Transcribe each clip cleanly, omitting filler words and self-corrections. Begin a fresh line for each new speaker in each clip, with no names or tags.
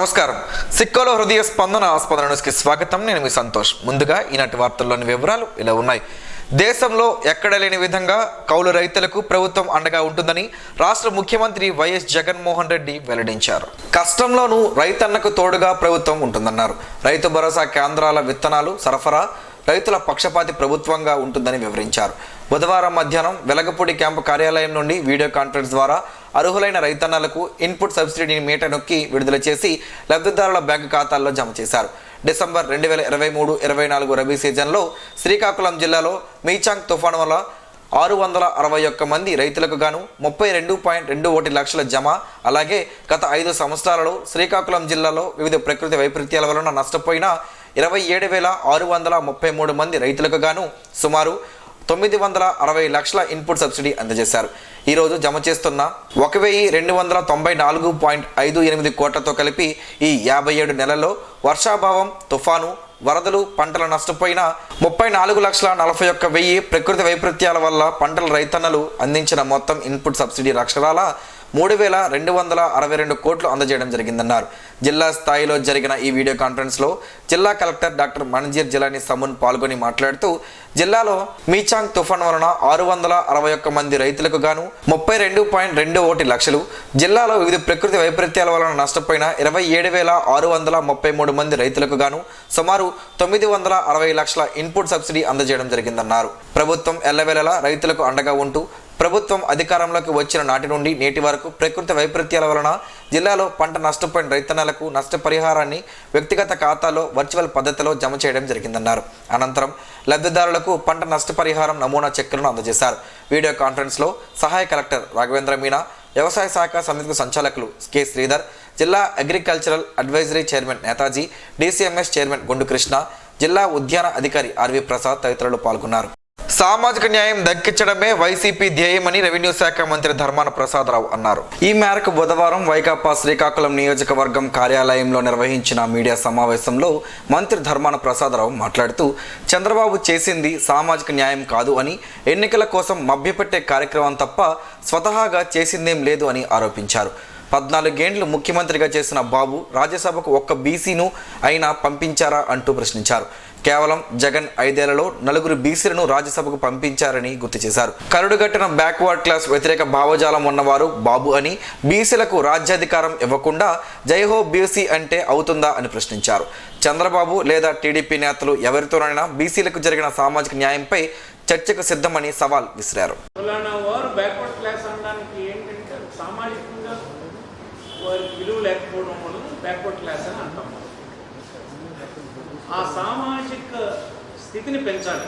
నమస్కారం. సిక్కోలో హృదయ స్పందన న్యూస్కి స్వాగతం. నేను మీ సంతోష్. ముందుగా ఈనాటి వార్తల్లోని వివరాలు ఇలా ఉన్నాయి. దేశంలో ఎక్కడ లేని విధంగా కౌలు రైతులకు ప్రభుత్వం అండగా ఉంటుందని రాష్ట్ర ముఖ్యమంత్రి వైఎస్ జగన్మోహన్ రెడ్డి వెల్లడించారు. కష్టంలోనూ రైతన్నకు తోడుగా ప్రభుత్వం ఉంటుందన్నారు. రైతు భరోసా కేంద్రాల విత్తనాలు సరఫరా రైతుల పక్షపాతి ప్రభుత్వంగా ఉంటుందని వివరించారు. బుధవారం మధ్యాహ్నం వెలగపూడి క్యాంపు కార్యాలయం నుండి వీడియో కాన్ఫరెన్స్ ద్వారా అర్హులైన రైతన్నలకు ఇన్పుట్ సబ్సిడీని మీట నొక్కి విడుదల చేసి లబ్ధిదారుల బ్యాంకు ఖాతాల్లో జమ చేశారు. డిసెంబర్ 2023-24 రబీ సీజన్లో శ్రీకాకుళం జిల్లాలో మీచాంగ్ తుఫాను వల్ల 661 మంది రైతులకు గాను 32.21 లక్షల జమ. అలాగే గత 5 సంవత్సరాలలో శ్రీకాకుళం జిల్లాలో వివిధ ప్రకృతి వైపరీత్యాల వలన నష్టపోయిన 27,633 మంది రైతులకు గాను సుమారు 960 లక్షల ఇన్పుట్ సబ్సిడీ అందజేశారు. ఈరోజు జమ చేస్తున్న 1,294.58 కోట్లతో కలిపి ఈ 57 నెలల్లో వర్షాభావం, తుఫాను, వరదలు, పంటల నష్టపోయిన 34,41,000 ప్రకృతి వైపరీత్యాల వల్ల పంటల రైతన్నలు అందించిన మొత్తం ఇన్పుట్ సబ్సిడీ అక్షరాల 3,262 కోట్లు అందజేయడం జరిగిందన్నారు. జిల్లా స్థాయిలో జరిగిన ఈ వీడియో కాన్ఫరెన్స్లో జిల్లా కలెక్టర్ డాక్టర్ మన్జీర్ జిలానీ సమున్ పాల్గొని మాట్లాడుతూ, జిల్లాలో మీచాంగ్ తుఫాన్ వలన 661 మంది రైతులకు గాను 32.21 లక్షలు, జిల్లాలో వివిధ ప్రకృతి వైపరీత్యాల వలన నష్టపోయిన 27,633 మంది రైతులకు గాను సుమారు 960 లక్షల ఇన్పుట్ సబ్సిడీ అందజేయడం జరిగిందన్నారు. ప్రభుత్వం ఎల్లవేళలా రైతులకు అండగా ఉంటూ ప్రభుత్వం అధికారంలోకి వచ్చిన నాటి నుండి నేటి వరకు ప్రకృతి వైపరీత్యాల వలన జిల్లాలో పంట నష్టపోయిన రైతన్నలకు నష్టపరిహారాన్ని వ్యక్తిగత ఖాతాలో వర్చువల్ పద్ధతిలో జమ చేయడం జరిగిందన్నారు. అనంతరం లబ్ధిదారులకు పంట నష్టపరిహారం నమూనా చెక్కులను అందజేశారు. వీడియో కాన్ఫరెన్స్లో సహాయ కలెక్టర్ రాఘవేంద్ర మీనా, వ్యవసాయ శాఖ సమితి సంచాలకులు కె శ్రీధర్, జిల్లా agricultural advisory chairman Netaji, DCMS chairman గుండు కృష్ణ, జిల్లా ఉద్యాన అధికారి ఆర్వి ప్రసాద్ తదితరులు పాల్గొన్నారు. సామాజిక న్యాయం దక్కించడమే వైసీపీ ధ్యేయమని రెవెన్యూ శాఖ మంత్రి ధర్మాన ప్రసాదరావు అన్నారు. ఈ మేరకు బుధవారం వైకాపా శ్రీకాకుళం నియోజకవర్గం కార్యాలయంలో నిర్వహించిన మీడియా సమావేశంలో మంత్రి ధర్మాన ప్రసాదరావు మాట్లాడుతూ, చంద్రబాబు చేసింది సామాజిక న్యాయం కాదు అని, ఎన్నికల కోసం మభ్యపెట్టే కార్యక్రమం తప్ప స్వతహాగా చేసిందేం లేదు అని ఆరోపించారు. 14 ఏళ్లు ముఖ్యమంత్రిగా చేసిన బాబు రాజ్యసభకు ఒక్క బీసీను అయినా పంపించారా అంటూ ప్రశ్నించారు. కేవలం జగన్ 5 ఏళ్లలో 4 బీసీలను రాజ్యసభకు పంపించారని గుర్తు చేశారు. కరుడుగట్టిన బ్యాక్వర్డ్ క్లాస్ వ్యతిరేక భావజాలం ఉన్నవారు బాబు అని, బీసీలకు రాజ్యాధికారం ఇవ్వకుండా జైహో బీసీ అంటే అవుతుందా అని ప్రశ్నించారు. చంద్రబాబు లేదా టీడీపీ నేతలు ఎవరితోనైనా బీసీలకు జరిగిన సామాజిక న్యాయంపై చర్చకు సిద్ధమని సవాల్ విసిరారు.
విలువ లేకపోవడం వల్ల బ్యాక్వర్డ్ క్లాస్ అని అంటాం. ఆ సామాజిక స్థితిని పెంచాలి,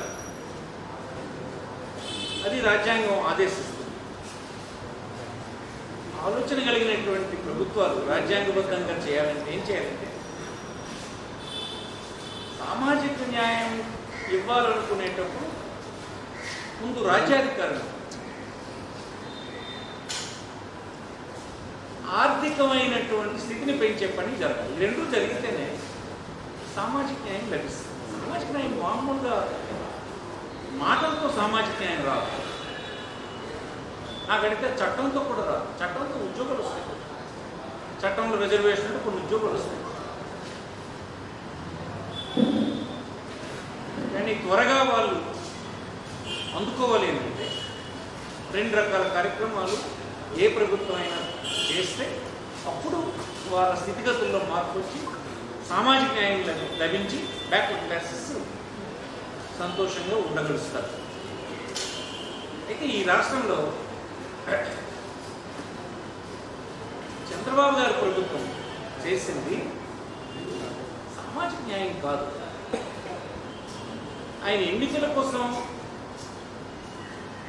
అది రాజ్యాంగం ఆదేశిస్తుంది. ఆలోచన కలిగినటువంటి ప్రభుత్వాలు రాజ్యాంగబద్ధంగా చేయాలంటే ఏం చేయాలంటే, సామాజిక న్యాయం ఇవ్వాలనుకునేటప్పుడు ముందు రాజ్యాధికారం, ఆర్థికమైనటువంటి స్థితిని పెంచే పని జరగాలి. ఈ రెండూ జరిగితేనే సామాజిక న్యాయం లభిస్తుంది. సామాజిక న్యాయం మామూలుగా మాటలతో సామాజిక న్యాయం రాదు, నాకడితే చట్టంతో కూడా రాదు. చట్టంతో ఉద్యోగాలు వస్తాయి, చట్టంలో రిజర్వేషన్ అంటే కొన్ని ఉద్యోగాలు వస్తాయి. కానీ త్వరగా వాళ్ళు అందుకోవాలి ఏంటంటే, 2 రకాల కార్యక్రమాలు ఏ ప్రభుత్వం అయినా చేస్తే అప్పుడు వాళ్ళ స్థితిగతుల్లో మార్పు వచ్చి సామాజిక న్యాయం లభించి బ్యాక్వర్డ్ క్లాసెస్ సంతోషంగా ఉండగలుగుతారు. అయితే ఈ రాష్ట్రంలో చంద్రబాబు గారి ప్రభుత్వం చేసింది సామాజిక న్యాయం కాదు. ఆయన ఎన్నికల కోసం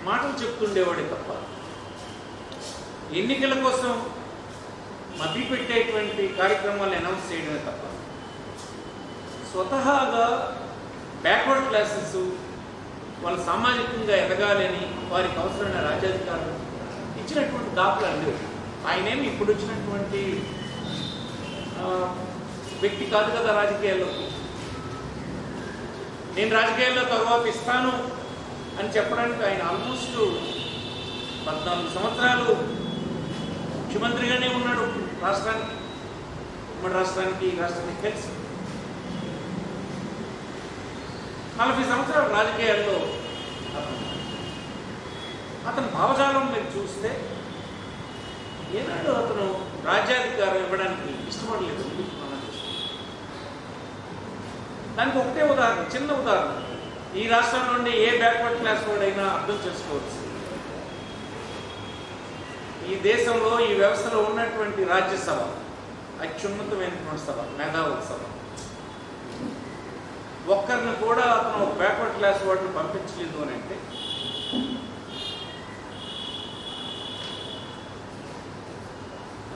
మాటలు చెప్తుండేవాడే తప్ప, ఎన్నికల కోసం మభ్యపెట్టేటువంటి కార్యక్రమాలు అనౌన్స్ చేయడమే తప్ప, స్వతహాగా బ్యాక్వర్డ్ క్లాసెస్ వాళ్ళు సామాజికంగా ఎదగాలని వారికి అవసరమైన రాజ్యాధికారులు ఇచ్చినటువంటి దాఖలాలు లేవు. ఆయనేమి ఇప్పుడు వచ్చినటువంటి వ్యక్తి కాదు కదా రాజకీయాల్లోకి. నేను రాజకీయాల్లో తర్వాత ఇస్తాను అని చెప్పడానికి ఆయన ఆల్మోస్ట్ 14 సంవత్సరాలు ముఖ్యమంత్రిగానే ఉన్నాడు రాష్ట్రానికి. ఉమ్మడి రాష్ట్రానికి ఈ రాష్ట్రానికి కలిసి 40 సంవత్సరాల రాజకీయాల్లో అతని భావజాలం మీరు చూస్తే ఏనాడు అతను రాజ్యాధికారం ఇవ్వడానికి ఇష్టపడలేదు. దానికి ఒకటే ఉదాహరణ, చిన్న ఉదాహరణ. ఈ రాష్ట్రం నుండి ఏ బ్యాక్వర్డ్ క్లాస్ వాడైనా అర్థం చేసుకోవచ్చు. ఈ దేశంలో ఈ వ్యవస్థలో ఉన్నటువంటి రాజ్యసభ అత్యున్నతమైనటువంటి సభ, మేధావుల సభ. ఒక్కరిని కూడా అతను బ్యాక్వర్డ్ క్లాస్ వాడిని పంపించలేదు అని అంటే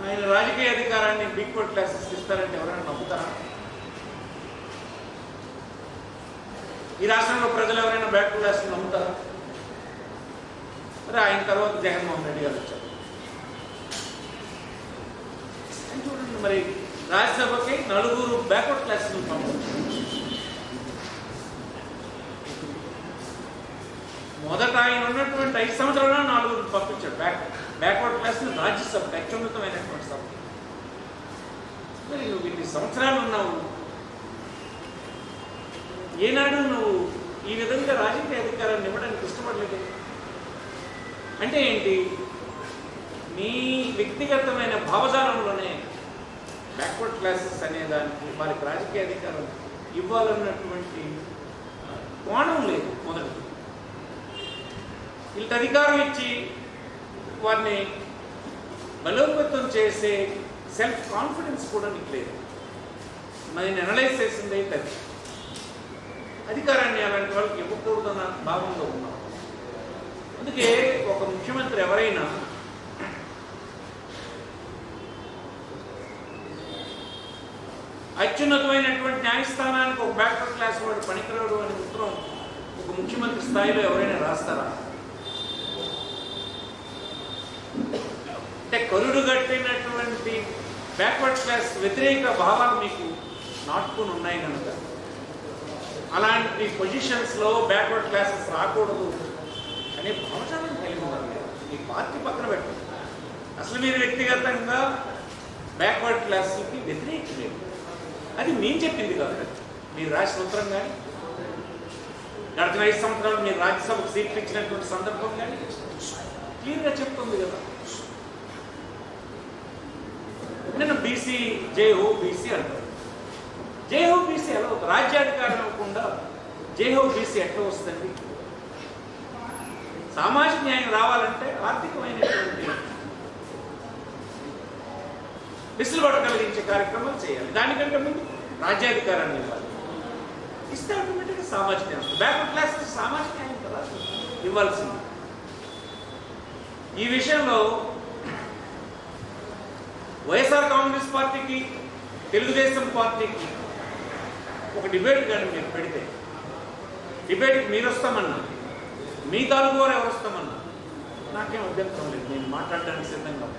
ఆయన రాజకీయ అధికారాన్ని బ్యాక్వర్డ్ క్లాసెస్ ఇస్తారంటే ఎవరైనా నమ్ముతారా? ఈ రాష్ట్రంలో ప్రజలు ఎవరైనా బ్యాక్వర్డ్ క్లాస్ నమ్ముతారా? మరి ఆయన తర్వాత జగన్మోహన్ రెడ్డి గారు వచ్చారు. చూడండి, మరి రాజ్యసభకి 4 బ్యాక్వర్డ్ క్లాసెస్ పంపించారు. మొదట ఆయన ఉన్నటువంటి 5 సంవత్సరాలు 4 పంపించాడు బ్యాక్వర్డ్ క్లాస్ రాజ్యసభకి, అత్యున్నతమైనటువంటి సభ. మరి నువ్వు ఇన్ని సంవత్సరాలు ఉన్నావు, ఏనాడు నువ్వు ఈ విధంగా రాజకీయ అధికారాన్ని ఇవ్వడానికి ఇష్టపడలేదు అంటే ఏంటి? నీ వ్యక్తిగతమైన భావజాలంలోనే బ్యాక్వర్డ్ క్లాసెస్ అనేదానికి వారికి రాజకీయ అధికారం ఇవ్వాలన్నటువంటి కోణం లేదు. మొదటి వీళ్ళకి అధికారం ఇచ్చి వారిని బలోపేతం చేసే సెల్ఫ్ కాన్ఫిడెన్స్ కూడా నీకు లేదు. మరి నేను అనలైజ్ చేసింది అయితే అధికారాన్ని అలాంటి వాళ్ళకి ఇవ్వకూడదన్న భావంలో ఉన్నాం. అందుకే ఒక ముఖ్యమంత్రి ఎవరైనా అత్యున్నతమైనటువంటి న్యాయస్థానానికి ఒక బ్యాక్వర్డ్ క్లాస్ వాడు పనికిరాడు అనే ఉత్తరం ఒక ముఖ్యమంత్రి స్థాయిలో ఎవరైనా రాస్తారా? అంటే కరుడు కట్టినటువంటి బ్యాక్వర్డ్ క్లాస్ వ్యతిరేక భావాలు మీకు నాటుకుని ఉన్నాయి కనుక అలాంటి పొజిషన్స్లో బ్యాక్వర్డ్ క్లాసెస్ రాకూడదు అనే భావజాలం కలిగి ఉండాలి. ఈ పార్టీ పక్కన పెట్టండి, అసలు మీరు వ్యక్తిగతంగా బ్యాక్వర్డ్ క్లాస్కి వ్యతిరేకలేదు. అది మేము చెప్పింది కాదు, మీరు రాసిన ఉత్తరం కానీ గడిచిన 5 సంవత్సరాలు మీరు రాజ్యసభకు సీట్లు ఇచ్చినటువంటి సందర్భం కానీ క్లియర్గా చెప్తుంది కదా. నేను బీసీ జై హో బీసీ అంటారు. జై హో బీసీ ఎలా అవుతుంది? రాజ్యాధికారం ఇవ్వకుండా జై హో బీసీ ఎట్లా వస్తుంది? సామాజిక న్యాయం రావాలంటే ఆర్థికమైనటువంటి విసులుబాటు కలిగించే కార్యక్రమాలు చేయాలి. దానికంటే ముందు రాజ్యాధికారాన్ని ఇవ్వాలి. ఇస్తే ఆటోమేటిక్గా సామాజిక న్యాయం. బ్యాక్వర్డ్ క్లాస్ సామాజిక న్యాయం కదా ఇవ్వాల్సింది. ఈ విషయంలో వైఎస్ఆర్ కాంగ్రెస్ పార్టీకి తెలుగుదేశం పార్టీకి ఒక డిబేట్ కానీ మీరు పెడితే, డిబేట్కి మీరు వస్తామన్నా, మీ తాలూకు వారు ఎవరు వస్తామన్నా నాకేం అభ్యంతరం లేదు, నేను మాట్లాడడానికి సిద్ధంగా.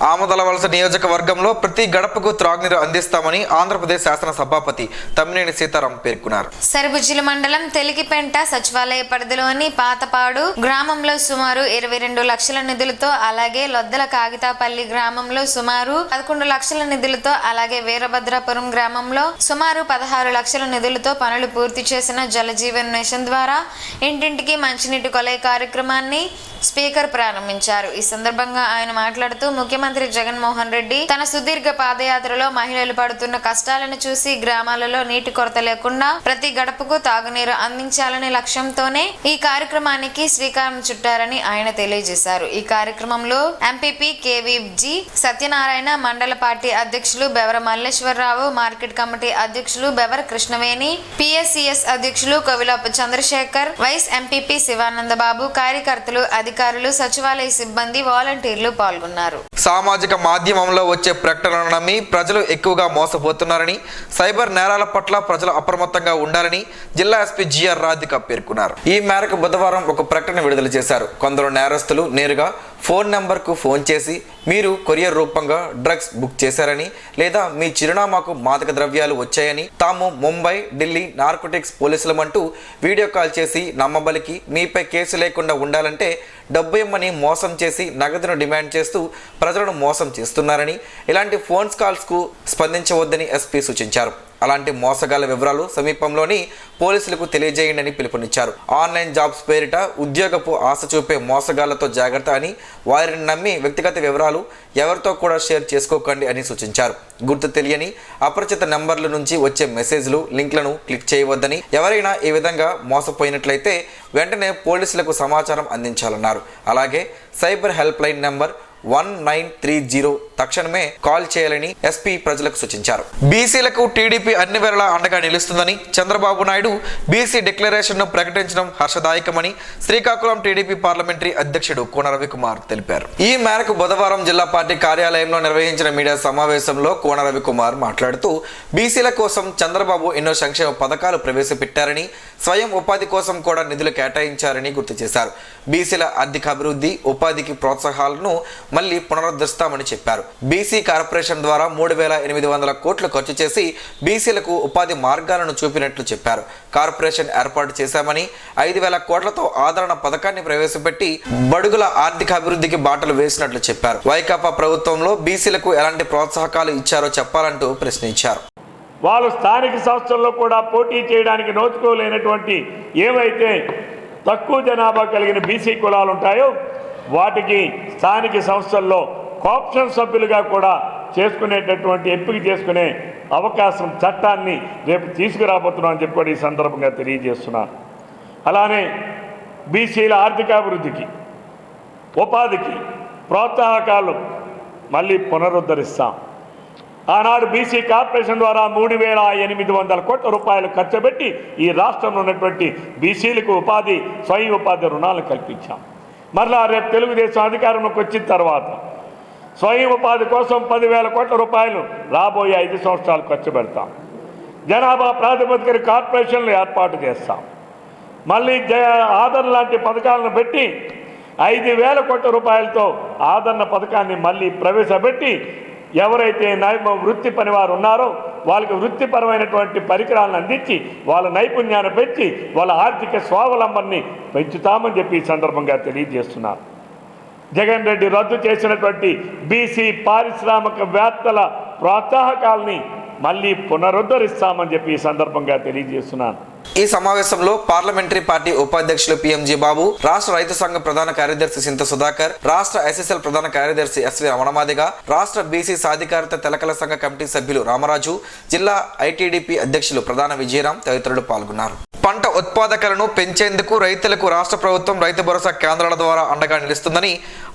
ఆమదలవలస నియోజకవర్గంలో ప్రతి గడపకు త్రాగునీరు అందిస్తామని ఆంధ్రప్రదేశ్ శాసన సభాపతి తమ్మినేని సీతారాం పేర్కొన్నారు.
సరుబుజ్జిల మండలం తెలికిపెంట సచివాలయ పరిధిలోని పాతపాడు గ్రామంలో సుమారు 22 లక్షల నిధులతో, అలాగే లొద్దల కాగితాపల్లి గ్రామంలో సుమారు 11 లక్షల నిధులతో, అలాగే వీరభద్రాపురం గ్రామంలో సుమారు 16 లక్షల నిధులతో పనులు పూర్తి చేసిన జలజీవన్ మిషన్ ద్వారా ఇంటింటికి మంచినీటి కొలై కార్యక్రమాన్ని స్పీకర్ ప్రారంభించారు. ఈ సందర్భంగా ఆయన మాట్లాడుతూ ముఖ్యమంత్రి జగన్మోహన్ రెడ్డి తన సుదీర్ఘ పాదయాత్రలో మహిళలు పడుతున్న కష్టాలను చూసి గ్రామాలలో నీటి కొరత లేకుండా ప్రతి గడపకు తాగునీరు అందించాలనే లక్ష్యంతోనే ఈ కార్యక్రమానికి శ్రీకారం చుట్టారని ఆయన తెలియజేశారు. ఈ కార్యక్రమంలో ఎంపీపీ కేవీజీ సత్యనారాయణ, మండల పార్టీ అధ్యక్షులు బెవర మల్లేశ్వరరావు, మార్కెట్ కమిటీ అధ్యక్షులు బెవర కృష్ణవేణి, పిఎస్సిఎస్ అధ్యక్షులు కవిలాపు చంద్రశేఖర్, వైస్ ఎంపీపీ శివానందబాబు, కార్యకర్తలు, అధికారులు, సచివాలయ సిబ్బంది, వాలంటీర్లు పాల్గొన్నారు.
సామాజిక మాధ్యమంలో వచ్చే ప్రకటనలను నమ్మి ప్రజలు ఎక్కువగా మోసపోతున్నారని, సైబర్ నేరాల పట్ల ప్రజలు అప్రమత్తంగా ఉండాలని జిల్లా ఎస్పీ జిఆర్ రాధిక పేర్కొన్నారు. ఈ మేరకు బుధవారం ఒక ప్రకటన విడుదల చేశారు. కొందరు నేరస్తులు నేరుగా ఫోన్ నెంబర్కు ఫోన్ చేసి మీరు కొరియర్ రూపంగా డ్రగ్స్ బుక్ చేశారని, లేదా మీ చిరునామాకు మాదక ద్రవ్యాలు వచ్చాయని, తాము ముంబై, ఢిల్లీ నార్కోటిక్స్ పోలీసులమంటూ వీడియో కాల్ చేసి నమ్మబలికి మీపై కేసు లేకుండా ఉండాలంటే డబ్బు ఇమ్మని మోసం చేసి నగదును డిమాండ్ చేస్తూ ప్రజలను మోసం చేస్తున్నారని, ఇలాంటి ఫోన్ కాల్స్కు స్పందించవద్దని ఎస్పీ సూచించారు. అలాంటి మోసగాళ్ల వివరాలు సమీపంలోని పోలీసులకు తెలియజేయండి అని పిలుపునిచ్చారు. ఆన్లైన్ జాబ్స్ పేరిట ఉద్యోగపు ఆశ చూపే మోసగాళ్లతో జాగ్రత్త అని, వారిని నమ్మి వ్యక్తిగత వివరాలు ఎవరితో కూడా షేర్ చేసుకోకండి అని సూచించారు. గుర్తు తెలియని అపరిచిత నెంబర్ల నుంచి వచ్చే మెసేజ్లు, లింక్లను క్లిక్ చేయవద్దని, ఎవరైనా ఈ విధంగా మోసపోయినట్లయితే వెంటనే పోలీసులకు సమాచారం అందించాలన్నారు. అలాగే సైబర్ హెల్ప్ లైన్ నెంబర్ 1930 తక్షణమే కాల్ చేయాలని ఎస్పీ ప్రజలకు సూచించారు. బీసీలకు టీడీపీ అన్ని వేళలా అండగా నిలుస్తుందని చంద్రబాబు నాయుడు బీసీ డిక్లరేషన్ ను ప్రకటించడం హర్షదాయకమని శ్రీకాకుళం టీడీపీ పార్లమెంటరీ అధ్యక్షుడు కోన రవికుమార్ తెలిపారు. ఈ మేరకు బుధవారం జిల్లా పార్టీ కార్యాలయంలో నిర్వహించిన మీడియా సమావేశంలో కోన రవికుమార్ మాట్లాడుతూ బీసీల కోసం చంద్రబాబు ఎన్నో సంక్షేమ పథకాలు ప్రవేశపెట్టారని, స్వయం ఉపాధి కోసం కూడా నిధులు కేటాయించారని గుర్తు చేశారు. బీసీల ఆర్థిక అభివృద్ధి, ఉపాధికి ప్రోత్సాహాలను మళ్లీ పునరుద్ధరిస్తామని చెప్పారు. బీసీ కార్పొరేషన్ ద్వారా 3,800 కోట్లు ఖర్చు చేసి బీసీలకు ఉపాధి మార్గాలను చూపినట్లు చెప్పారు. కార్పొరేషన్ ఏర్పాటు చేశామని 5,000 కోట్లతో ఆదరణ పథకాన్ని ప్రవేశపెట్టి బడుగుల ఆర్థిక అభివృద్ధికి బాటలు వేసినట్లు చెప్పారు. వైకాపా ప్రభుత్వంలో బీసీలకు ఎలాంటి ప్రోత్సాహకాలు ఇచ్చారో చెప్పాలంటూ ప్రశ్నించారు.
వాళ్ళు స్థానిక సంస్థల్లో కూడా పోటీ చేయడానికి నోచుకోలేనటువంటి ఏవైతే తక్కువ జనాభా కలిగిన బీసీ కులాలు ఉంటాయో వాటికి స్థానిక సంస్థల్లో కోఆప్షన్ సభ్యులుగా కూడా చేసుకునేటటువంటి ఎంపిక చేసుకునే అవకాశం చట్టాన్ని రేపు తీసుకురాబోతున్నామని చెప్పి కూడా ఈ సందర్భంగా తెలియజేస్తున్నాను. అలానే బీసీల ఆర్థికాభివృద్ధికి, ఉపాధికి ప్రోత్సాహకాలు మళ్ళీ పునరుద్ధరిస్తాం. ఆనాడు బీసీ కార్పొరేషన్ ద్వారా 3,800 కోట్ల రూపాయలు ఖర్చు పెట్టి ఈ రాష్ట్రంలో ఉన్నటువంటి బీసీలకు ఉపాధి, స్వయం ఉపాధి రుణాలు కల్పించాం. మరలా రేపు తెలుగుదేశం అధికారంలోకి వచ్చిన తర్వాత స్వయం ఉపాధి కోసం 10,000 కోట్ల రూపాయలు రాబోయే 5 సంవత్సరాలు ఖర్చు పెడతాం. జనాభా ప్రాతిపదికన కార్పొరేషన్లు ఏర్పాటు చేస్తాం. మళ్ళీ ఆదరణ లాంటి పథకాలను పెట్టి 5,000 కోట్ల రూపాయలతో ఆదరణ పథకాన్ని మళ్ళీ ప్రవేశపెట్టి ఎవరైతే వృత్తి పనివారు ఉన్నారో వాళ్ళకి వృత్తిపరమైనటువంటి పరికరాలను అందించి వాళ్ళ నైపుణ్యాన్ని పెంచి వాళ్ళ ఆర్థిక స్వావలంబనని పెంచుతామని చెప్పి ఈ సందర్భంగా తెలియజేస్తున్నారు. జగన్ రెడ్డి రద్దు చేసినటువంటి బీసీ పారిశ్రామికవేత్తల ప్రోత్సాహకాలని మళ్ళీ పునరుద్ధరిస్తామని చెప్పి ఈ సందర్భంగా తెలియజేస్తున్నాను.
ఈ సమావేశంలో పార్లమెంటరీ పార్టీ ఉపాధ్యక్షులు పిఎంజీ బాబు, రాష్ట్ర రైతు సంఘ ప్రధాన కార్యదర్శి సింత సుధాకర్, రాష్ట్ర ఎస్ఎస్ఎల్ ప్రధాన కార్యదర్శి ఎస్వి రమణమాదిగ, రాష్ట్ర బీసీ సాధికారత తెలకల సంఘ కమిటీ సభ్యులు రామరాజు, జిల్లా ఐటీడీపీ అధ్యక్షులు ప్రధాన విజయరాం తదితరులు పాల్గొన్నారు. పంట ఉత్పాదకలను పెంచేందుకు రైతులకు రాష్ట్ర ప్రభుత్వం రైతు భరోసా కేంద్రాల ద్వారా అండగా నిలుస్తుందని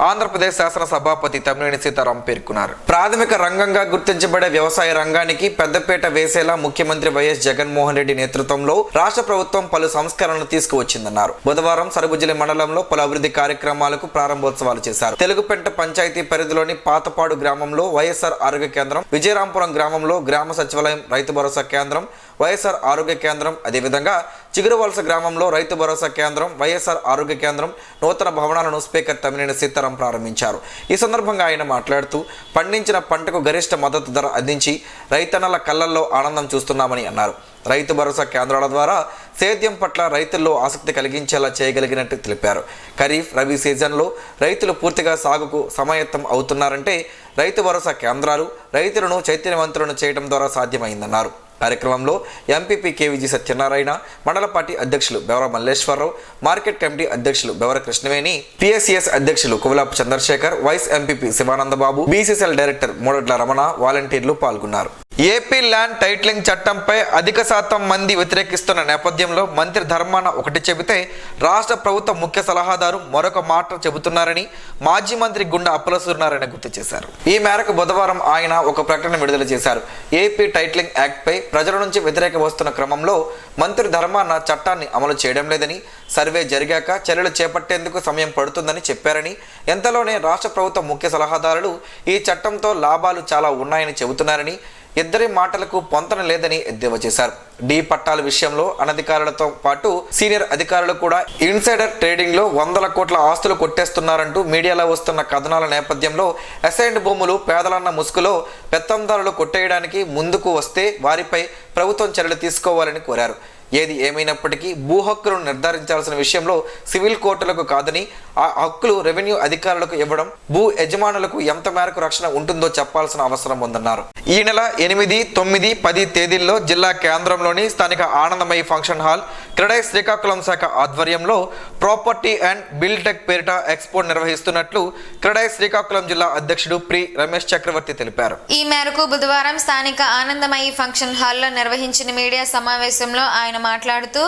ఆంధ్రప్రదేశ్ శాసన సభాపతి తమ్మినేని సీతారాం పేర్కొన్నారు. ప్రాథమిక రంగంగా గుర్తించబడే వ్యవసాయ రంగానికి పెద్దపీట వేసేలా ముఖ్యమంత్రి వైఎస్ జగన్మోహన్ రెడ్డి నేతృత్వంలో రాష్ట్ర ప్రభుత్వం పలు సంస్కరణలు తీసుకువచ్చిందన్నారు. బుధవారం సరుబుజ్జిలి మండలంలో పలు అభివృద్ధి కార్యక్రమాలకు ప్రారంభోత్సవాలు చేశారు. తెలుగుపెంట పంచాయతీ పరిధిలోని పాతపాడు గ్రామంలో వైఎస్ఆర్ ఆరోగ్య కేంద్రం, విజయరాంపురం గ్రామంలో గ్రామ సచివాలయం, రైతు భరోసా కేంద్రం, వైఎస్ఆర్ ఆరోగ్య కేంద్రం, అదేవిధంగా చిగురువలస గ్రామంలో రైతు భరోసా కేంద్రం, వైఎస్ఆర్ ఆరోగ్య కేంద్రం నూతన భవనాలను స్పీకర్ తమ్మినేని సీతారాం ప్రారంభించారు. ఈ సందర్భంగా ఆయన మాట్లాడుతూ పండించిన పంటకు గరిష్ట మద్దతు ధర అందించి రైతన్నల కళ్ళల్లో ఆనందం చూస్తున్నామని అన్నారు. రైతు భరోసా కేంద్రాల ద్వారా సేద్యం పట్ల రైతుల్లో ఆసక్తి కలిగించేలా చేయగలిగినట్టు తెలిపారు. ఖరీఫ్, రబీ సీజన్లో రైతులు పూర్తిగా సాగుకు సమాయత్తం అవుతున్నారంటే రైతు భరోసా కేంద్రాలు రైతులను చైతన్యవంతులను చేయడం ద్వారా సాధ్యమైందన్నారు. కార్యక్రమంలో ఎంపీపీ కేవీజీ సత్యనారాయణ, మండల పార్టీ అధ్యక్షులు బెవర మల్లేశ్వరరావు, మార్కెట్ కమిటీ అధ్యక్షులు బెవర కృష్ణవేణి, పిఎస్సిఎస్ అధ్యక్షులు Kuvalapu Chandrasekhar, vice MPP Sivanandababu, BCCL director Mudadla Ramana, వాలంటీర్లు పాల్గొన్నారు. ఏపీ ల్యాండ్ టైటిలింగ్ చట్టంపై అధిక శాతం మంది వ్యతిరేకిస్తున్న నేపథ్యంలో మంత్రి ధర్మాన ఒకటి చెబితే రాష్ట్ర ప్రభుత్వ ముఖ్య సలహాదారు మరొక మాట చెబుతున్నారని మాజీ మంత్రి గుండా అప్పలసూరినారాయణ గుర్తు చేశారు. ఈ మేరకు బుధవారం ఆయన ఒక ప్రకటన విడుదల చేశారు. ఏపీ టైటిలింగ్ యాక్ట్ పై ప్రజల నుంచి వ్యతిరేకత వస్తున్న క్రమంలో మంత్రి ధర్మాన చట్టాన్ని అమలు చేయడం లేదని, సర్వే జరిగాక చర్యలు చేపట్టేందుకు సమయం పడుతుందని చెప్పారని, ఎంతలోనే రాష్ట్ర ప్రభుత్వ ముఖ్య సలహాదారులు ఈ చట్టంతో లాభాలు చాలా ఉన్నాయని చెబుతున్నారని, ఇద్దరి మాటలకు పొంతన లేదని ఎద్దేవా చేశారు. డి పట్టాల విషయంలో అనధికారులతో పాటు సీనియర్ అధికారులు కూడా ఇన్సైడర్ ట్రేడింగ్ లో 100 కోట్ల ఆస్తులు కొట్టేస్తున్నారంటూ మీడియాలో వస్తున్న కథనాల నేపథ్యంలో అసైన్డ్ భూములు పేదలన్న ముసుగులో పెత్తందారులు కొట్టేయడానికి ముందుకు వస్తే వారిపై ప్రభుత్వం చర్యలు తీసుకోవాలని కోరారు. ఏది ఏమైనప్పటికీ భూ హక్కులను నిర్ధారించాల్సిన విషయంలో సివిల్ కోర్టులకు కాదని ఆ హక్కులు రెవెన్యూ అధికారులకు ఇవ్వడం భూ యజమానులకు ఎంత మేరకు రక్షణ ఉంటుందో చెప్పాల్సిన అవసరం ఉందన్నారు. ఈ నెల 8, 9, 10 తేదీల్లో జిల్లా కేంద్రంలోని స్థానిక ఆనందమయ్య ఫంక్షన్ హాల్ క్రెడై శ్రీకాకుళం శాఖ ఆధ్వర్యంలో ప్రాపర్టీ అండ్ బిల్ టెక్ పేరిట ఎక్స్పో నిర్వహిస్తున్నట్లు క్రెడై శ్రీకాకుళం జిల్లా అధ్యక్షుడు ప్రి రమేష్ చక్రవర్తి తెలిపారు.
ఈ మేరకు బుధవారం స్థానిక ఆనందమయ్య ఫంక్షన్ హాల్లో నిర్వహించిన మీడియా సమావేశంలో ఆయన మాట్లాడుతూ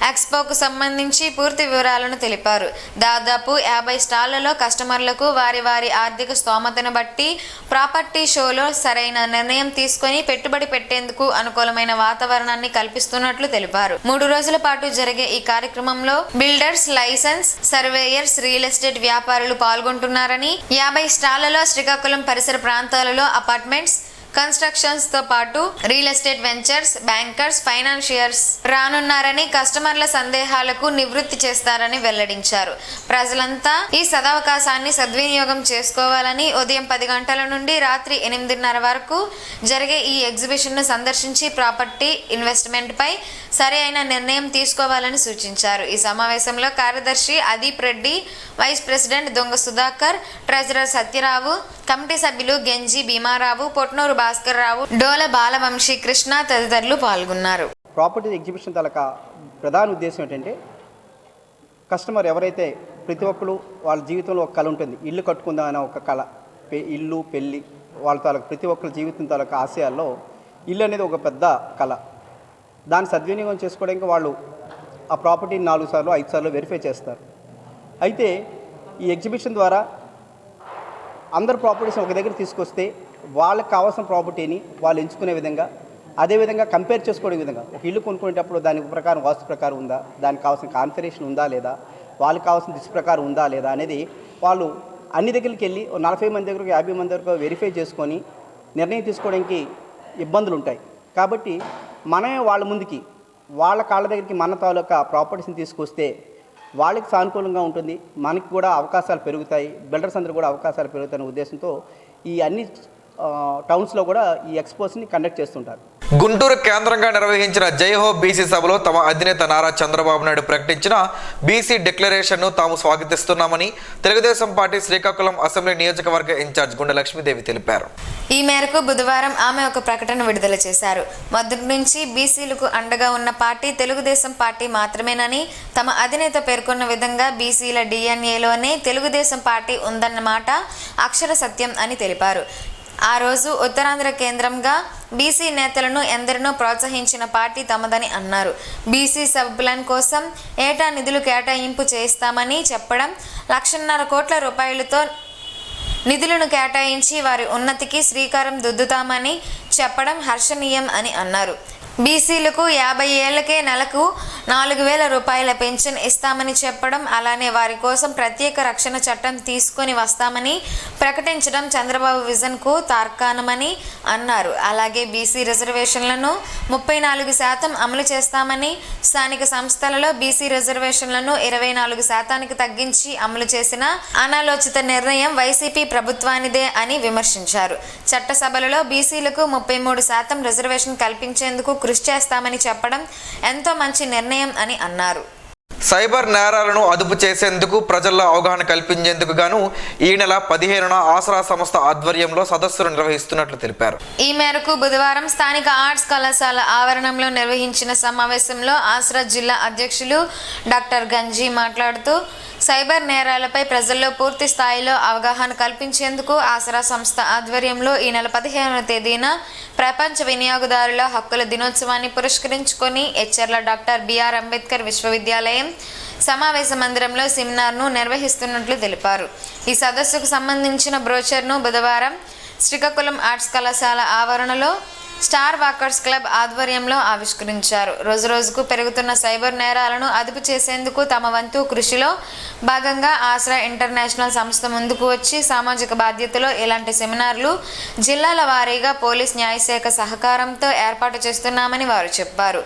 ఎక్స్పోకు సంబంధించి పూర్తి వివరాలను తెలిపారు. దాదాపు 50 స్టాళ్లలో కస్టమర్లకు వారి వారి ఆర్థిక స్తోమతను బట్టి ప్రాపర్టీ షోలో సరైన నిర్ణయం తీసుకొని పెట్టుబడి పెట్టేందుకు అనుకూలమైన వాతావరణాన్ని కల్పిస్తున్నట్లు తెలిపారు. 3 రోజుల పాటు జరిగే ఈ కార్యక్రమంలో builders, licence surveyors, real estate వ్యాపారులు పాల్గొంటున్నారని 50 స్టాళ్లలో శ్రీకాకుళం పరిసర ప్రాంతాలలో అపార్ట్మెంట్స్, కన్స్ట్రక్షన్స్ తో పాటు real estate ventures, bankers, financiers రానున్నారని, కస్టమర్ల సందేహాలకు నివృత్తి చేస్తారని వెల్లడించారు. ప్రజలంతా ఈ సదవకాశాన్ని సద్వినియోగం చేసుకోవాలని, ఉదయం 10 గంటల నుండి రాత్రి 8:30 వరకు జరిగే ఈ ఎగ్జిబిషన్ ను సందర్శించి ప్రాపర్టీ ఇన్వెస్ట్మెంట్ పై సరి అయిన నిర్ణయం తీసుకోవాలని సూచించారు. ఈ సమావేశంలో కార్యదర్శి అదీప్ రెడ్డి, వైస్ ప్రెసిడెంట్ దొంగ సుధాకర్, ట్రెజరర్ సత్యరావు, కమిటీ సభ్యులు గెంజి భీమారావు, పొట్నూరు భాస్కర్ రావు, డోల బాలవంశీ కృష్ణ తదితరులు పాల్గొన్నారు.
ప్రాపర్టీ ఎగ్జిబిషన్ తాలూకా ప్రధాన ఉద్దేశం ఏంటంటే కస్టమర్ ఎవరైతే ప్రతి ఒక్కరు వాళ్ళ జీవితంలో ఒక కళ ఉంటుంది, ఇల్లు కట్టుకుందాం అనే ఒక కళ, ఇల్లు పెళ్ళి వాళ్ళ తాలూకా ప్రతి ఒక్కరి జీవితం తాలూకా ఆశయాల్లో ఇల్లు అనేది ఒక పెద్ద కళ. దాన్ని సద్వినియోగం చేసుకోవడానికి వాళ్ళు ఆ ప్రాపర్టీని 4 సార్లు 5 సార్లు వెరిఫై చేస్తారు. అయితే ఈ ఎగ్జిబిషన్ ద్వారా అందరు ప్రాపర్టీస్ ఒక దగ్గర తీసుకొస్తే వాళ్ళకి కావాల్సిన ప్రాపర్టీని వాళ్ళు ఎంచుకునే విధంగా, అదేవిధంగా కంపేర్ చేసుకునే విధంగా, ఒక ఇల్లు కొనుక్కునేటప్పుడు దాని ప్రకారం వాస్తు ప్రకారం ఉందా, దానికి కావాల్సిన కాన్ఫిగరేషన్ ఉందా లేదా, వాళ్ళకి కావాల్సిన దిశ ప్రకారం ఉందా లేదా అనేది వాళ్ళు అన్ని దగ్గరికి వెళ్ళి 40 మంది దగ్గరకు 50 మంది వరకు వెరిఫై చేసుకొని నిర్ణయం తీసుకోవడానికి ఇబ్బందులు ఉంటాయి. కాబట్టి మనమే వాళ్ళ ముందుకి వాళ్ళ కాళ్ళ దగ్గరికి మన తాలూకా ప్రాపర్టీస్ని తీసుకొస్తే వాళ్ళకి సానుకూలంగా ఉంటుంది, మనకి కూడా అవకాశాలు పెరుగుతాయి, బిల్డర్స్ అందరూ కూడా అవకాశాలు పెరుగుతాయనే ఉద్దేశంతో ఈ అన్ని టౌన్స్లో కూడా ఈ ఎక్స్పోస్ని కండక్ట్ చేస్తుంటారు.
గుంటూరు కేంద్రంగా నిర్వహించిన జైహో బీసీ సభలో తమ అధినేత నారా చంద్రబాబు నాయుడు ప్రకటించిన బీసీ డిక్లరేషన్ను తాము స్వాగతిస్తున్నామని తెలుగుదేశం పార్టీ శ్రీకాకుళం అసెంబ్లీ నియోజకవర్గ ఇన్ఛార్జ్ గుండె లక్ష్మీదేవి తెలిపారు.
ఈ మేరకు బుధవారం ఆమె ఒక ప్రకటన విడుదల చేశారు. మొదటి నుంచి బీసీలకు అండగా ఉన్న పార్టీ తెలుగుదేశం పార్టీ మాత్రమేనని, తమ అధినేత పేర్కొన్న విధంగా బీసీల డిఎన్ఏలోనే తెలుగుదేశం పార్టీ ఉందన్నమాట అక్షర సత్యం అని తెలిపారు. ఆ రోజు ఉత్తరాంధ్ర కేంద్రంగా బీసీ నేతలను ఎందరినో ప్రోత్సహించిన పార్టీ తమదని అన్నారు. బీసీ సబ్ ప్లాన్ కోసం ఏటా నిధులు కేటాయింపు చేస్తామని చెప్పడం, 1,50,000 కోట్ల రూపాయలతో నిధులను కేటాయించి వారి ఉన్నతికి శ్రీకారం దిద్దుతామని చెప్పడం హర్షణీయం అని అన్నారు. బీసీలకు 50 ఏళ్లకే నెలకు 4,000 రూపాయల పెన్షన్ ఇస్తామని చెప్పడం, అలానే వారి కోసం ప్రత్యేక రక్షణ చట్టం తీసుకొని వస్తామని ప్రకటించడం చంద్రబాబు విజన్కు తార్కాణమని అన్నారు. అలాగే బీసీ రిజర్వేషన్లను 34% అమలు చేస్తామని, స్థానిక సంస్థలలో బీసీ రిజర్వేషన్లను 24% తగ్గించి అమలు చేసిన అనాలోచిత నిర్ణయం వైసీపీ ప్రభుత్వానిదే అని విమర్శించారు. చట్టసభలలో బీసీలకు 33% రిజర్వేషన్ కల్పించేందుకు కృషి చేస్తామని చెప్పడం ఎంతో మంచి నిర్ణయం అని అన్నారు.
సైబర్ నేరాలను అదుపు చేసేందుకు ప్రజల్లో అవగాహన కల్పించేందుకు గాను ఈ నెల 15న ఆసరా సంస్థ ఆధ్వర్యంలో సదస్సులు నిర్వహిస్తున్నట్లు తెలిపారు.
ఈ మేరకు బుధవారం స్థానిక ఆర్ట్స్ కళాశాల ఆవరణంలో నిర్వహించిన సమావేశంలో ఆసరా జిల్లా అధ్యక్షులు డాక్టర్ గంజీ మాట్లాడుతూ సైబర్ నేరాలపై ప్రజల్లో పూర్తి స్థాయిలో అవగాహన కల్పించేందుకు ఆసరా సంస్థ ఆధ్వర్యంలో ఈ నెల 15వ తేదీన ప్రపంచ వినియోగదారుల హక్కుల దినోత్సవాన్ని పురస్కరించుకొని ఎచ్చర్ల డాక్టర్ బిఆర్ అంబేద్కర్ విశ్వవిద్యాలయం సమావేశ మందిరంలో సెమినార్ను నిర్వహిస్తున్నట్లు తెలిపారు. ఈ సదస్సుకు సంబంధించిన బ్రోచర్ను బుధవారం శ్రీకాకుళం ఆర్ట్స్ కళాశాల ఆవరణలో స్టార్ వాకర్స్ క్లబ్ ఆధ్వర్యంలో ఆవిష్కరించారు. రోజురోజుకు పెరుగుతున్న సైబర్ నేరాలను అదుపు చేసేందుకు తమ వంతు కృషిలో భాగంగా ఆసరా ఇంటర్నేషనల్ సంస్థ ముందుకు వచ్చి సామాజిక బాధ్యతలో ఇలాంటి సెమినార్లు జిల్లాల వారీగా పోలీస్ న్యాయశాఖ సహకారంతో ఏర్పాటు చేస్తున్నామని వారు చెప్పారు.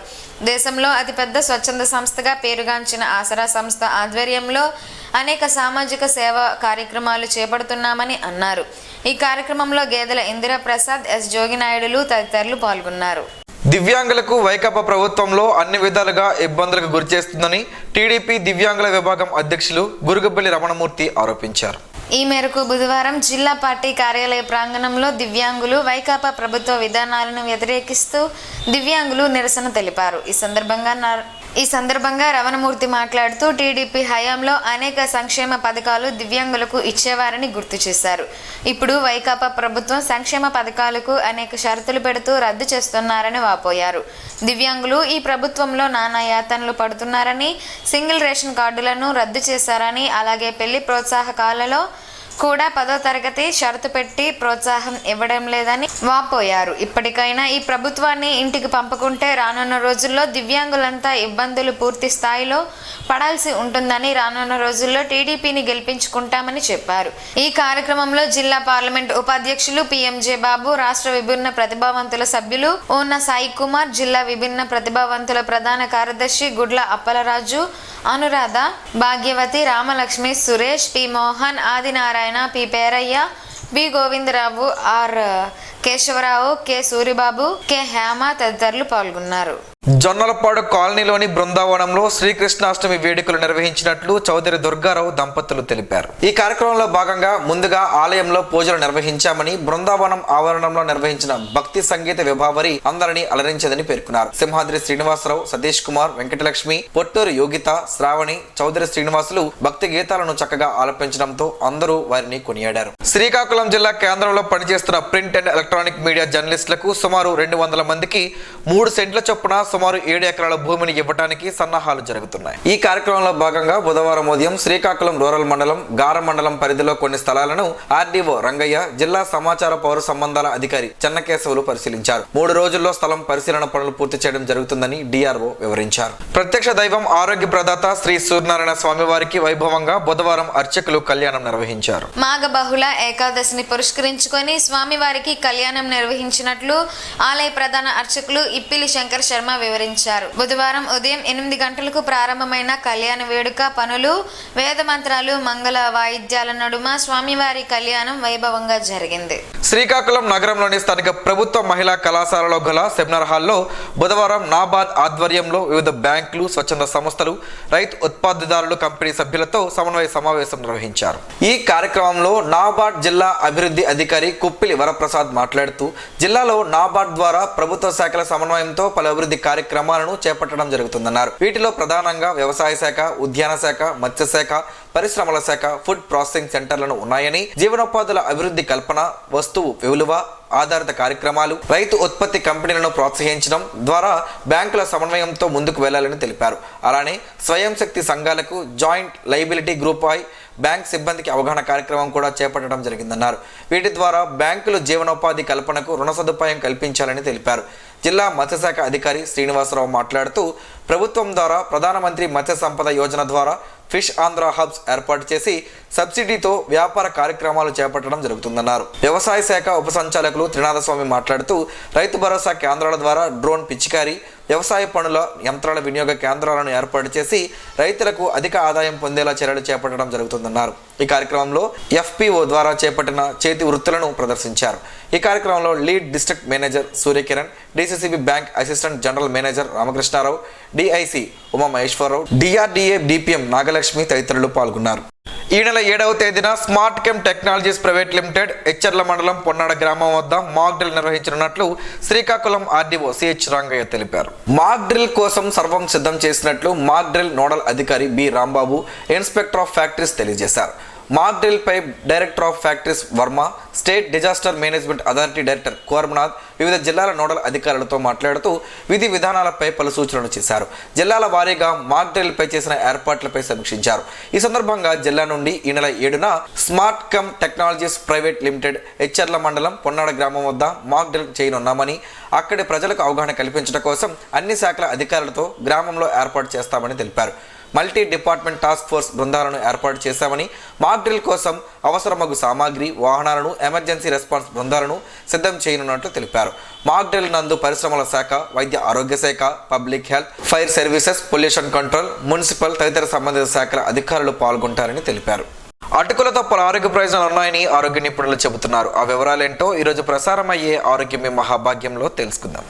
దేశంలో అతిపెద్ద స్వచ్ఛంద సంస్థగా పేరుగాంచిన ఆసరా సంస్థ ఆధ్వర్యంలో అనేక సామాజిక సేవా కార్యక్రమాలు చేపడుతున్నామని అన్నారు. ఈ కార్యక్రమంలో గేదెల ఇందిరా ప్రసాద్, ఎస్ జోగినాయుడులు తదితరులు పాల్గొన్నారు.
దివ్యాంగులకు వైకాపా ప్రభుత్వంలో అన్ని విధాలుగా ఇబ్బందులకు గురిచేస్తుందని టీడీపీ దివ్యాంగుల విభాగం అధ్యక్షులు గురుగుబెల్లి రమణమూర్తి ఆరోపించారు.
ఈ మేరకు బుధవారం జిల్లా పార్టీ కార్యాలయ ప్రాంగణంలో దివ్యాంగులు వైకాపా ప్రభుత్వ విధానాలను వ్యతిరేకిస్తూ దివ్యాంగులు నిరసన తెలిపారు. ఈ సందర్భంగా రమణమూర్తి మాట్లాడుతూ టీడీపీ హయాంలో అనేక సంక్షేమ పథకాలు దివ్యాంగులకు ఇచ్చేవారని గుర్తు చేశారు. ఇప్పుడు వైకాపా ప్రభుత్వం సంక్షేమ పథకాలకు అనేక షరతులు పెడుతూ రద్దు చేస్తున్నారని వాపోయారు. దివ్యాంగులు ఈ ప్రభుత్వంలో నానా యాతనలు పడుతున్నారని, సింగిల్ రేషన్ కార్డులను రద్దు చేశారని, అలాగే పెళ్లి ప్రోత్సాహకాలలో కూడా 10వ తరగతి షరతు పెట్టి ప్రోత్సాహం ఇవ్వడం లేదని వాపోయారు. ఇప్పటికైనా ఈ ప్రభుత్వాన్ని ఇంటికి పంపుకుంటే రానున్న రోజుల్లో దివ్యాంగులంతా ఇబ్బందులు పూర్తి స్థాయిలో పడాల్సి ఉంటుందని, రానున్న రోజుల్లో టీడీపీని గెలిపించుకుంటామని చెప్పారు. ఈ కార్యక్రమంలో జిల్లా పార్లమెంట్ ఉపాధ్యక్షులు పిఎంజే బాబు, రాష్ట్ర విభిన్న ప్రతిభావంతుల సభ్యులు ఓన్న సాయి కుమార్, జిల్లా విభిన్న ప్రతిభావంతుల ప్రధాన కార్యదర్శి Gudla Appalaraju, Anuradha, Bhagyavathi, Ramalakshmi, Suresh, P Mohan, Adinarayana, P Perayya, B Govindarao, R Kesavarao, K Suribabu, K Hema తదితరులు పాల్గొన్నారు.
జొన్నలపాడు కాలనీలోని బృందావనంలో శ్రీకృష్ణాష్టమి వేడుకలు నిర్వహించినట్లు చౌదరి దుర్గారావు దంపతులు తెలిపారు. ఈ కార్యక్రమంలో భాగంగా ముందుగా ఆలయంలో పూజలు నిర్వహించామని, బృందావనం ఆవరణంలో నిర్వహించిన భక్తి సంగీత విభావరి అందరినీ అలరించేదని పేర్కొన్నారు. సింహాద్రి శ్రీనివాసరావు, సతీష్ కుమార్, వెంకటలక్ష్మి, పొట్టూరు యోగిత, శ్రావణి, చౌదరి శ్రీనివాసులు భక్తి గీతాలను చక్కగా ఆలపించడంతో అందరూ వారిని కొనియాడారు. శ్రీకాకుళం జిల్లా కేంద్రంలో పనిచేస్తున్న ప్రింట్ అండ్ ఎలక్ట్రానిక్ మీడియా జర్నలిస్టులకు సుమారు 200 మందికి 3 సెంట్ల చొప్పున సుమారు 7 ఎకరాల భూమిని ఇవ్వడానికి సన్నాహాలు జరుగుతున్నాయి. ఈ కార్యక్రమంలో భాగంగా బుధవారం ఉదయం శ్రీకాకుళం రూరల్ మండలం, గార మండలం పరిధిలో కొన్ని స్థలాలను ఆర్డీఓ రంగయ్య, జిల్లా సమాచార పౌర సంబంధాల అధికారి చెన్నకేశవులు పరిశీలించారు. 3 రోజుల్లో స్థలం పరిశీలన పనులు పూర్తి చేయడం జరుగుతుందని డిఆర్ఓ వివరించారు. ప్రత్యక్ష దైవం ఆరోగ్య ప్రదాత శ్రీ సూర్యనారాయణ స్వామివారికి వైభవంగా బుధవారం అర్చకులు కళ్యాణం నిర్వహించారు.
మాఘ బహుళ ఏకాదశిని పురస్కరించుకొని స్వామివారికి కళ్యాణం నిర్వహించినట్లు ఆలయ ప్రధాన అర్చకులు ఇప్పిలి శంకర్ శర్మ వివరించారు. బుధవారం ఉదయం 8 గంటలకు ప్రారంభమైన కళ్యాణ వేడుక పనులు, వేద మంత్రాలు, మంగళ వాయిద్యాల నడుమ స్వామివారి కళ్యాణం వైభవంగా జరిగింది.
శ్రీకాకుళం నగరంలోని స్థానిక ప్రభుత్వ మహిళా కళాశాలలో గల సెమినార్ హాల్లో బుధవారం నాబార్డ్ ఆధ్వర్యంలో వివిధ బ్యాంకులు, స్వచ్ఛంద సంస్థలు, రైతు ఉత్పత్తిదారులు కంపెనీ సభ్యులతో సమన్వయ సమావేశం నిర్వహించారు. ఈ కార్యక్రమంలో నాబార్డ్ జిల్లా అభివృద్ధి అధికారి కుప్పిలి వరప్రసాద్ మాట్లాడుతూ, జిల్లాలో నాబార్డ్ ద్వారా ప్రభుత్వ శాఖల సమన్వయంతో పలు అభివృద్ధి కార్యక్రమాలను చేపట్టడం జరుగుతుందన్నారు. వీటిలో ప్రధానంగా వ్యవసాయ శాఖ, ఉద్యాన శాఖ, మత్స్యశాఖ, పరిశ్రమల శాఖ, ఫుడ్ ప్రాసెసింగ్ సెంటర్లను ఉన్నాయని, జీవనోపాధుల అభివృద్ధి కల్పన, వస్తువు విలువ ఆధారిత కార్యక్రమాలు, రైతు ఉత్పత్తి కంపెనీలను ప్రోత్సహించడం ద్వారా బ్యాంకుల సమన్వయంతో ముందుకు వెళ్లాలని తెలిపారు. అలానే స్వయం శక్తి సంఘాలకు జాయింట్ లైబిలిటీ గ్రూప్ పై బ్యాంక్ సిబ్బందికి అవగాహన కార్యక్రమం కూడా చేపట్టడం జరిగిందన్నారు. వీటి ద్వారా బ్యాంకులు జీవనోపాధి కల్పనకు రుణ సదుపాయం కల్పించాలని తెలిపారు. జిల్లా మత్స్యశాఖ అధికారి శ్రీనివాసరావు మాట్లాడుతూ, ప్రభుత్వం ద్వారా ప్రధానమంత్రి మత్స్య సంపద యోజన ద్వారా ఫిష్ ఆంధ్ర హబ్స్ ఏర్పాటు చేసి సబ్సిడీతో వ్యాపార కార్యక్రమాలు చేపట్టడం జరుగుతుందన్నారు. వ్యవసాయ శాఖ ఉప సంచాలకులు త్రినాథస్వామి మాట్లాడుతూ, రైతు భరోసా కేంద్రాల ద్వారా డ్రోన్ పిచికారీ, వ్యవసాయ పనుల యంత్రాల వినియోగ కేంద్రాలను ఏర్పాటు చేసి రైతులకు అధిక ఆదాయం పొందేలా చర్యలు చేపట్టడం జరుగుతుందన్నారు. ఈ కార్యక్రమంలో ఎఫ్పిఓ ద్వారా చేపట్టిన చేతి వృత్తులను ప్రదర్శించారు. ఈ కార్యక్రమంలో lead district manager Suryakiran, DCCB bank assistant general manager Ramakrishnarao, DIC Umamaheswararao, DRDA DPM Nagalakshmi తదితరులు పాల్గొన్నారు. ఈ నెల 7వ తేదీన స్మార్ట్ కెమ్ టెక్నాలజీస్ ప్రైవేట్ లిమిటెడ్ ఎచ్చర్ల మండలం పొన్నాడ గ్రామం వద్ద మాక్ డ్రిల్ నిర్వహించనున్నట్లు శ్రీకాకుళం ఆర్డీఓ సిహెచ్ రంగయ్య తెలిపారు. మాక్ డ్రిల్ కోసం సర్వం సిద్ధం చేసినట్లు మాక్ డ్రిల్ నోడల్ అధికారి B Rambabu, inspector of factories తెలియజేశారు. మాక్ డ్రిల్ పై director of factories Varma, state disaster management authority director Kormanath వివిధ జిల్లాల నోడల్ అధికారులతో మాట్లాడుతూ విధి విధానాలపై పలు సూచనలు చేశారు. జిల్లాల వారీగా మాక్ డ్రిల్ పై చేసిన ఏర్పాట్లపై సమీక్షించారు. ఈ సందర్భంగా జిల్లా నుండి ఈ నెల 7న smart com technologies private limited Etcherla మండలం పొన్నాడ గ్రామం వద్ద మాక్ డ్రిల్ చేయనున్నామని, అక్కడి ప్రజలకు అవగాహన కల్పించడం కోసం అన్ని శాఖల అధికారులతో గ్రామంలో ఏర్పాటు చేస్తామని తెలిపారు. మల్టీ డిపార్ట్మెంట్ టాస్క్ ఫోర్స్ బృందాలను ఏర్పాటు చేశామని, మాక్ డ్రిల్ కోసం అవసరమగు సామాగ్రి, వాహనాలను, ఎమర్జెన్సీ రెస్పాన్స్ బృందాలను సిద్ధం చేయనున్నట్లు తెలిపారు. మాక్ డ్రిల్ నందు పరిశ్రమల శాఖ, వైద్య ఆరోగ్య శాఖ, public health, fire services, pollution control, municipal తదితర సంబంధిత శాఖల అధికారులు పాల్గొంటారని తెలిపారు. అటుకులతో పలు ఆరోగ్య ప్రయోజనాలు ఉన్నాయని ఆరోగ్య నిపుణులు చెబుతున్నారు. ఆ వివరాలేంటో ఈరోజు ప్రసారం అయ్యే ఆరోగ్యమే మహాభాగ్యంలో తెలుసుకుందాం.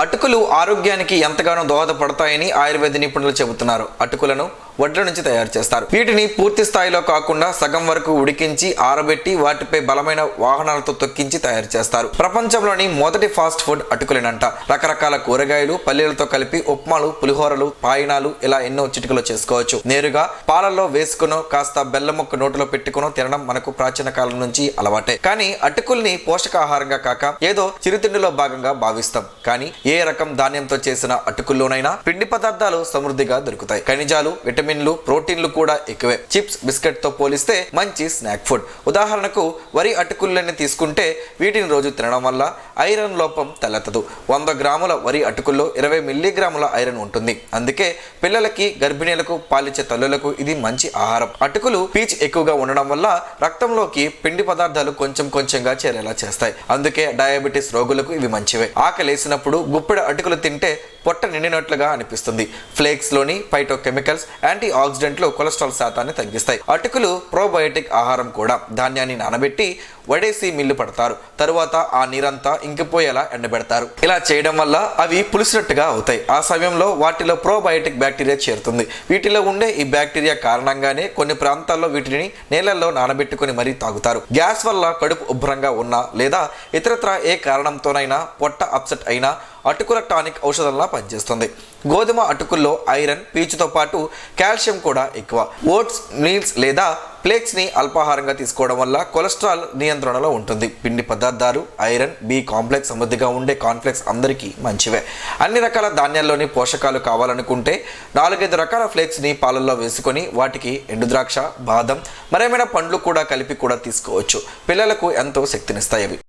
అటుకులు ఆరోగ్యానికి ఎంతగానో దోహదపడతాయని ఆయుర్వేద నిపుణులు చెబుతున్నారు. అటుకులను వడ్ల నుంచి తయారు చేస్తారు. వీటిని పూర్తి స్థాయిలో కాకుండా సగం వరకు ఉడికించి ఆరబెట్టి వాటిపై బలమైన వాహనాలతో తొక్కించి తయారు చేస్తారు. ప్రపంచంలోని మొదటి ఫాస్ట్ ఫుడ్ అటుకులేనంట. రకరకాల కూరగాయలు పల్లీలతో కలిపి ఉప్మాలు, పులిహోరలు, పాయనాలు ఇలా ఎన్నో చిటికలు చేసుకోవచ్చు. నేరుగా పాలల్లో వేసుకునో కాస్త బెల్లం ముక్క నోటిలో పెట్టుకునో తినడం మనకు ప్రాచీన కాలం నుంచి అలవాటే. కానీ అటుకుల్ని పోషకాహారంగా కాక ఏదో చిరుతిండిలో భాగంగా భావిస్తాం. కానీ ఏ రకం ధాన్యంతో చేసిన అటుకుల్లోనైనా పిండి పదార్థాలు సమృద్ధిగా దొరుకుతాయి. ఖనిజాలు, విటమిన్లు, ప్రోటీన్లు కూడా ఎక్కువే. చిప్స్, బిస్కెట్ తో పోలిస్తే మంచి స్నాక్ ఫుడ్. ఉదాహరణకు వరి అటుకుల్ని తీసుకుంటే వీటిని రోజు తినడం వల్ల ఐరన్ లోపం తలెత్తదు. 100 గ్రాముల వరి అటుకుల్లో 20 మిల్లీగ్రాముల ఐరన్ ఉంటుంది. అందుకే పిల్లలకి, గర్భిణీలకు, పాలిచ్చే తల్లులకు ఇది మంచి ఆహారం. అటుకులు పీచ్ ఎక్కువగా ఉండడం వల్ల రక్తంలోకి పిండి పదార్థాలు కొంచెం కొంచెంగా చేరేలా చేస్తాయి. అందుకే డయాబెటీస్ రోగులకు ఇవి మంచివే. ఆకలేసినప్పుడు గుప్పెడు అటుకులు తింటే పొట్ట నిండినట్లుగా అనిపిస్తుంది. ఫ్లేక్స్ లోని ఫైటో కెమికల్స్, యాంటీ ఆక్సిడెంట్లు కొలెస్ట్రాల్ శాతాన్ని తగ్గిస్తాయి. అటుకులు ప్రోబయోటిక్ ఆహారం కూడా. ధాన్యాన్ని నానబెట్టి వడేసి మిల్లు పడతారు. తరువాత ఆ నీరంతా ఇంకిపోయేలా ఎండబెడతారు. ఇలా చేయడం వల్ల అవి పులిసినట్టుగా అవుతాయి. ఆ సమయంలో వాటిలో ప్రోబయోటిక్ బ్యాక్టీరియా చేరుతుంది. వీటిలో ఉండే ఈ బ్యాక్టీరియా కారణంగానే కొన్ని ప్రాంతాల్లో వీటిని నీళ్లలో నానబెట్టుకుని మరీ తాగుతారు. గ్యాస్ వల్ల కడుపు ఉబ్బరంగా ఉన్నా లేదా ఇతరత్రా ఏ కారణంతోనైనా పొట్ట అప్సెట్ అయినా అటుకుల టానిక్ ఔషధంలా పనిచేస్తుంది. గోధుమ అటుకుల్లో ఐరన్, పీచుతో పాటు కాల్షియం కూడా ఎక్కువ. ఓట్స్, మీల్స్ లేదా ఫ్లేక్స్ ని అల్పాహారంగా తీసుకోవడం వల్ల కొలెస్ట్రాల్ నియంత్రణలో ఉంటుంది. పిండి పదార్థాలు, ఐరన్, బి కాంప్లెక్స్ సమృద్ధిగా ఉండే కాన్ఫ్లెక్స్ అందరికీ మంచివే. అన్ని రకాల ధాన్యాల్లోని పోషకాలు కావాలనుకుంటే 4-5 రకాల ఫ్లేక్స్ ని పాలల్లో వేసుకొని వాటికి ఎండు ద్రాక్ష, బాదం, మరేమైనా పండ్లు కూడా కలిపి కూడా తీసుకోవచ్చు. పిల్లలకు ఎంతో శక్తినిస్తాయి అవి.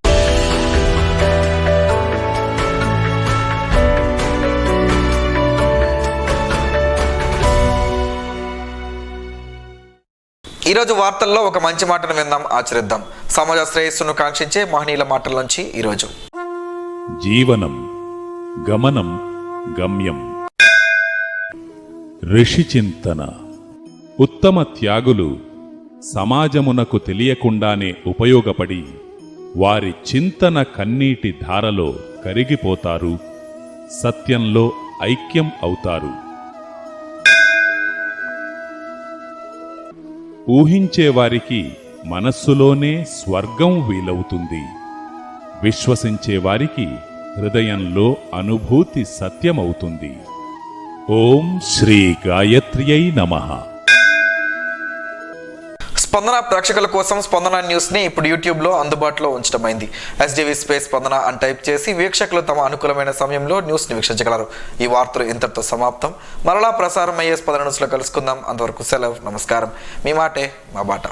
ఈరోజు వార్తల్లో ఒక మంచి మాటను విందాం, ఆచరిద్దాం. సమాజ శ్రేయస్సును కాంక్షించే మహనీయుల మాటల్లోంచి ఈరోజు.
జీవనం గమనం గమ్యం. ఋషి చింతన. ఉత్తమ త్యాగులు సమాజమునకు తెలియకుండానే ఉపయోగపడి వారి చింతన కన్నీటి ధారలో కరిగిపోతారు, సత్యంలో ఐక్యం అవుతారు. ఊహించేవారికి మనస్సులోనే స్వర్గం వీలవుతుంది. విశ్వసించేవారికి హృదయంలో అనుభూతి సత్యమవుతుంది. ఓం శ్రీ గాయత్ర్యై నమః.
స్పందన ప్రేక్షకుల కోసం స్పందన న్యూస్ ని ఇప్పుడు యూట్యూబ్ లో అందుబాటులో ఉంచడమైంది. SDV స్పేస్ స్పందన అని టైప్ చేసి వీక్షకులు తమ అనుకూలమైన సమయంలో న్యూస్ ని వీక్షించగలరు. ఈ వార్తలు ఇంతటితో సమాప్తం. మరలా ప్రసారం అయ్యే స్పందన న్యూస్ లో కలుసుకుందాం. అంతవరకు సెలవు. నమస్కారం. మీ మాటే మా బాట.